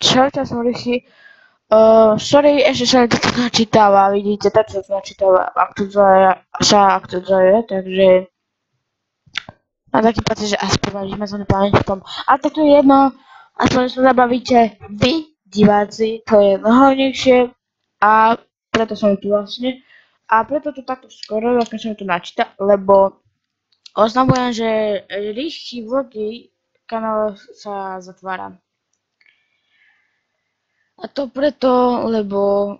Čaute, som Rychy. Sorry, ešte sa mi to načítava, vidíte, tak sa to načítava, aktualizuje, takže mám taký pocit, že aspoň mám vymazané pamäť v tom. A tak to je jedno, aspoň sa zabavíte vy, diváci, to je najhlavnejšie a preto som tu vlastne. A preto to takto skoro, vlastne som to načíta, lebo oznamujem, že Rychy vlogy kanál sa zatvára. A to preto, lebo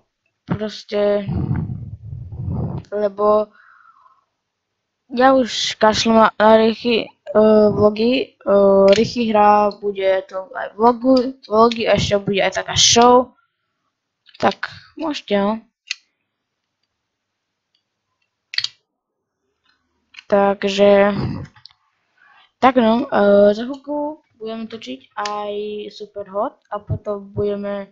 ja už kašlem na Rychy vlogy, Rychy hra, bude to aj vlogy a ešte bude aj taká show, tak môžete, no. Takže, tak no, za chvíľku budeme točiť aj Superhot a potom budeme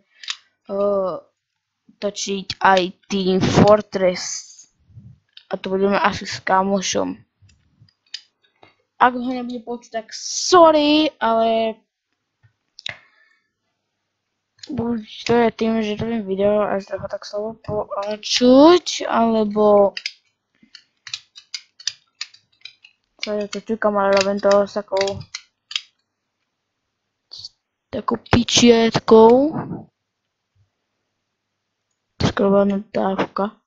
točiť aj Team Fortress. A to budeme asi s kamošom. Ak ho nebude počuť, tak sorry, ale buď to je tým, že robím video a z toho tak slovo počuť, alebo sa to čukám, ale robím to s takou pičietkou. Skoro natávka.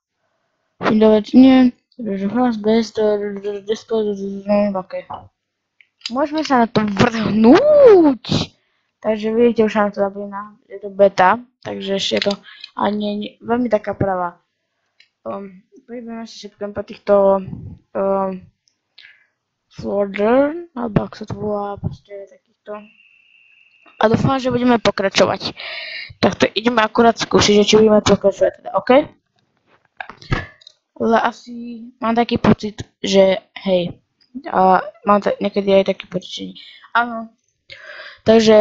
Vydávať nie, takže hlas bez okay. Môžeme sa na to vrhnúť. Takže vidíte, už nám to zapína, je to beta, takže ešte je to ani veľmi taká pravá. Príbeme si všetkým po týchto Florder, alebo ak sa to volá, proste takýchto. A dúfam, že budeme pokračovať. Takto ideme akurát skúsiť, či budeme pokračovať teda, OK? Ale asi mám taký pocit, že hej, mám niekedy aj taký pocit, že áno. Takže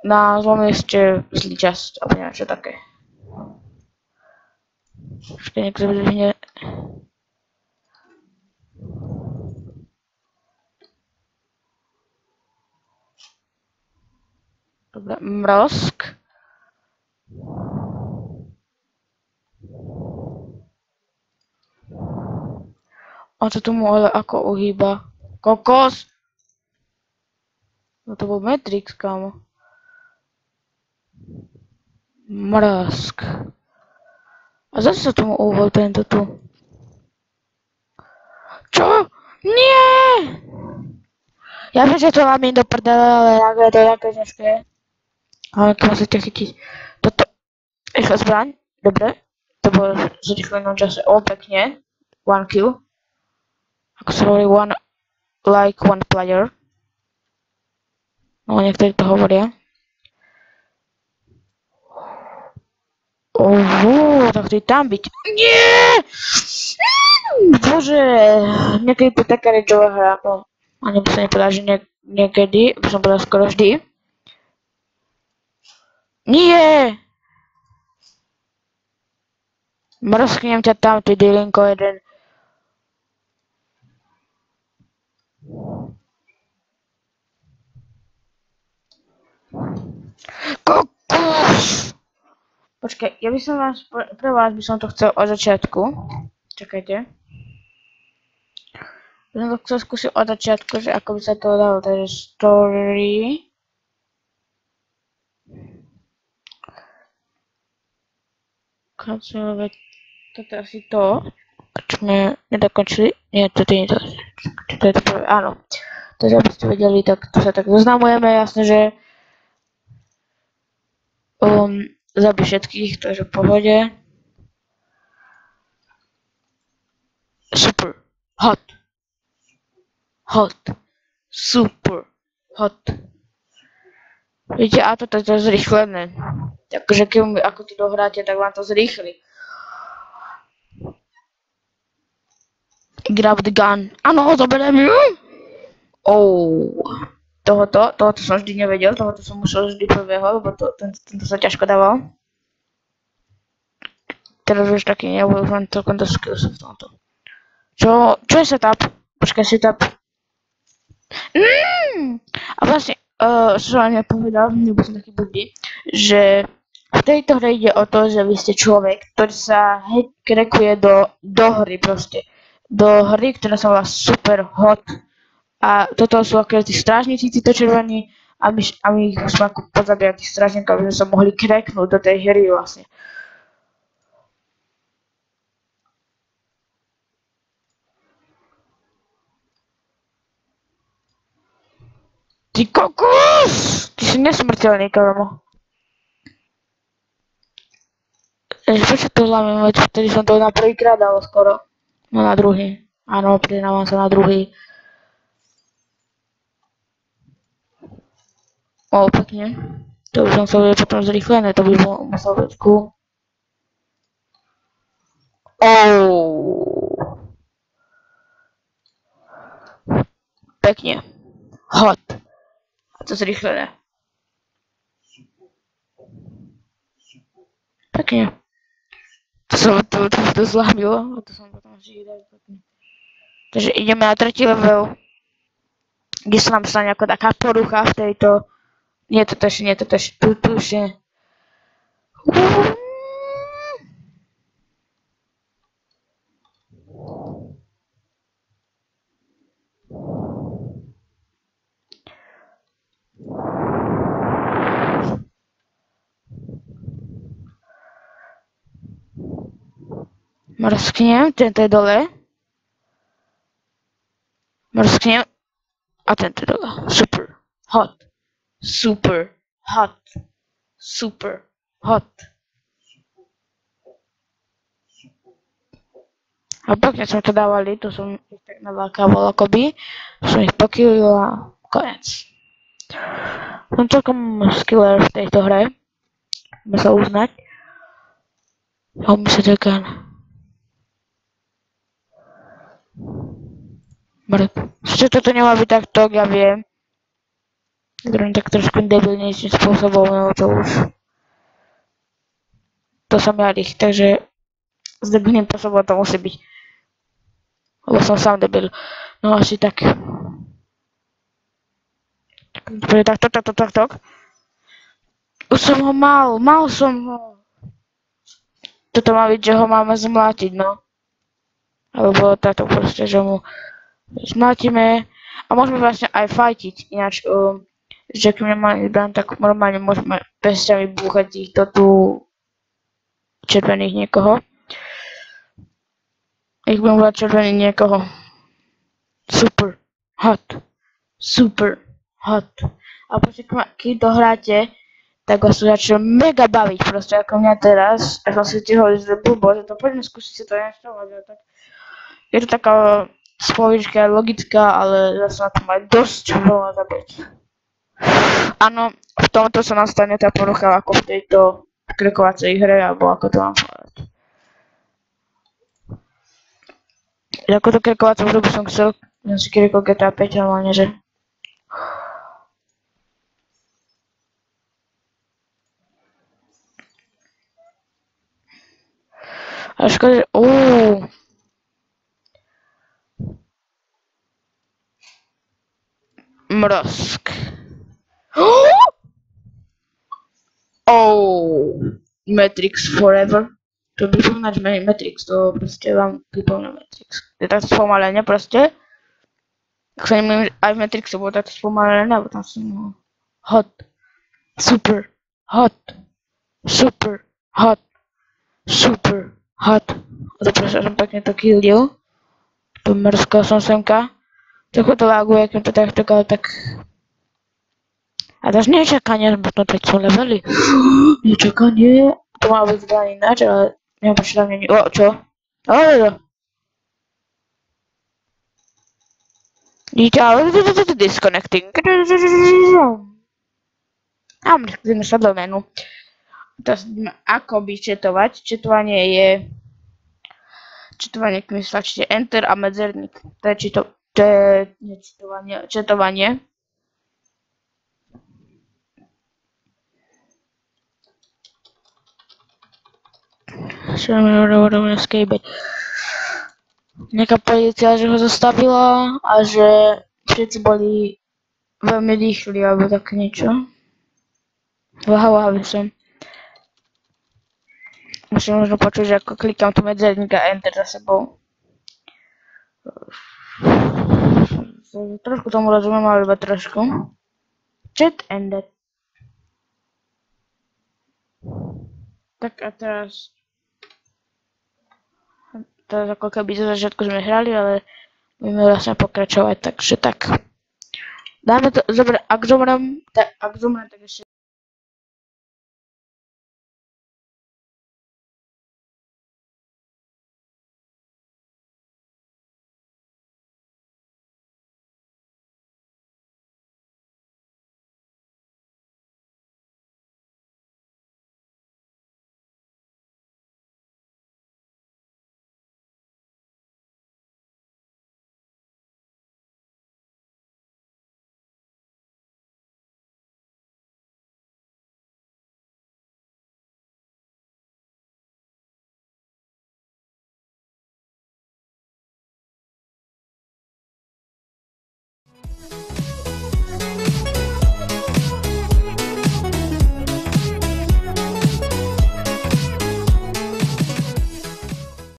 na zlom ešte zlý čas, alebo neviem čo také. Ešte niekto vyzvihne. Dobre, mrozk. On sa tomu ale ako uhýba. Kokos! No to bol Matrix, kámo. Mrazk. A zase sa tomu uhol tento tu. Čo? Nie! Ja viem, že to mám im do prdele, ale nakde to je také ťažké. Ale keď musíte chytiť toto. Rýchla zbraň. Dobre. To bolo v zrýchlenom čase. O, pekne. One kill. Ako sa hovorí one player. No, niektorí to hovoria. Tak to je tam byť. Nie! Bože, niekedy to je taká rečová hra. No, ani by som nepovedal, že niekedy, by som povedal skoro vždy. Nie! Mrzknem ťa tam, ty dylinko jeden. Kokos! Počkaj, ja by som pre vás by som to chcel od začiatku. Čakajte. By som to chcel skúsiť od začiatku, že ako by sa to dalo, takže story. Kancelovať, toto je asi to, čo sme nedokončili. Nie, toto nie je to. To je to prvé, áno. Takže aby ste vedeli, tak to sa tak zoznamujeme, jasne, že zabij všetkých, takže v pohode. Super hot. Hot. Super hot. Vidíte, a toto je to zrýchlené. Takže keď ako to dohráte, tak vám to zrýchli. Grab the gun. Áno, zoberiem ju. Tohoto som vždy nevedel, tohoto som musel vždy prvého, lebo tento sa ťažko dával. Teraz už taký nebudem, len celkom to skill som v tomto. Čo je setup? Počkaj, setup. A vlastne, čo som nepovedal, nebo som taký blbý, že v tejto hre ide o to, že vy ste človek, ktorý sa krekuje do hry proste. Do hry, ktorá sa volá Super Hot. A toto sú ako tí strážnici, títo červení, a my ich musíme ako pozabíjať tých strážnikov, aby sme sa mohli kreknúť do tej hry vlastne. Ty kokos! Ty si nesmrteľný, kámo. Prečo to zlámem, veď vtedy som to na prvýkrát dal skoro. No na druhý. Áno, pridávam sa na druhý. O, pekne. To by som sa vedel potom zrýchlené, to by musel byť cool. Pekne. Hot. A to zrýchlené. Pekne. To zlámilo. A to som potom vždy dal pekne. Takže ideme na tretí level. Kde sa nám stane ako taká porucha v tejto... Nie to ešte, tu ešte. Mrsknem, tento je dole. Mrsknem. A tento je dole. Super. Hot. Super hot. Super hot. A pekne sme to dávali, tu som ich tak nalákával akoby. Som ich pokýlil a konec. Som celkom skiller v tejto hre. Môžeme sa uznať. Hoďme sa gun. Čo toto nemá byť takto, ja viem. Gram tak trošku debilnejším spôsobom, no to už... To som ja rých, takže... S debilným spôsobom to musí byť. Lebo som sám debil. No asi tak. Tak. Už som ho mal som ho. Toto má byť, že ho máme zmlátiť, no. Alebo táto proste, že mu... Zmlátime. A môžeme vlastne aj fajtiť, ináč... že keď nemáme zbraň, tak normálne môžeme pestiami búchať týchto tu červených niekoho. Ich budem volať červený niekoho. Super hot. Super hot. A proste keď to hráte, tak vás to začne mega baviť proste ako mňa teraz. A som si ti hovoril, že blbo, že to poďme skúsiť si to nainštalovať. Tak je to taká spovička logická, ale zase na to má dosť veľa zabiť. Áno, v tomto sa nastane tá porucha ako v tejto krekovacej hre, alebo ako to mám povedať. Ako to krekovacú hru by som chcel, že si krekol GTA 5 normálne, že... A škoda, že... Mrozk. Matrix Forever. To pripomínať Matrix, to proste vám pripomína Matrix. Je takto spomalenie proste. Ak sa nemýlim, aj v Matrixu bolo takto spomalené, alebo tam som hot. Super hot. Super hot. Super hot. A to proste som pekne to killil. Pomrskal som semka. Trochu to laguje, keď to takto ale tak... A to už nečakanie, sme na 3 leveli. Nečakanie. To má byť zbraň ináč, ale neviem, prečo tam není. O, čo? Vidíte, ale disconnecting. A ideme sa do menu. Teraz ideme akoby četovať. Četovanie je... Četovanie, keď mi stlačíte Enter a medzerník. To je četovanie. Escape. Nejaká polícia, že ho zastavila a že všetci boli veľmi rýchly, alebo tak niečo. Váhal som. Musím možno počuť, že ako klikám tu medzerník a enter za sebou. Trošku tomu rozumiem, ale iba trošku. Chat ended. Tak a teraz ako keby zo začiatku sme hrali, ale budeme vlastne pokračovať, takže tak. Dáme to, ak zomrem, tak ešte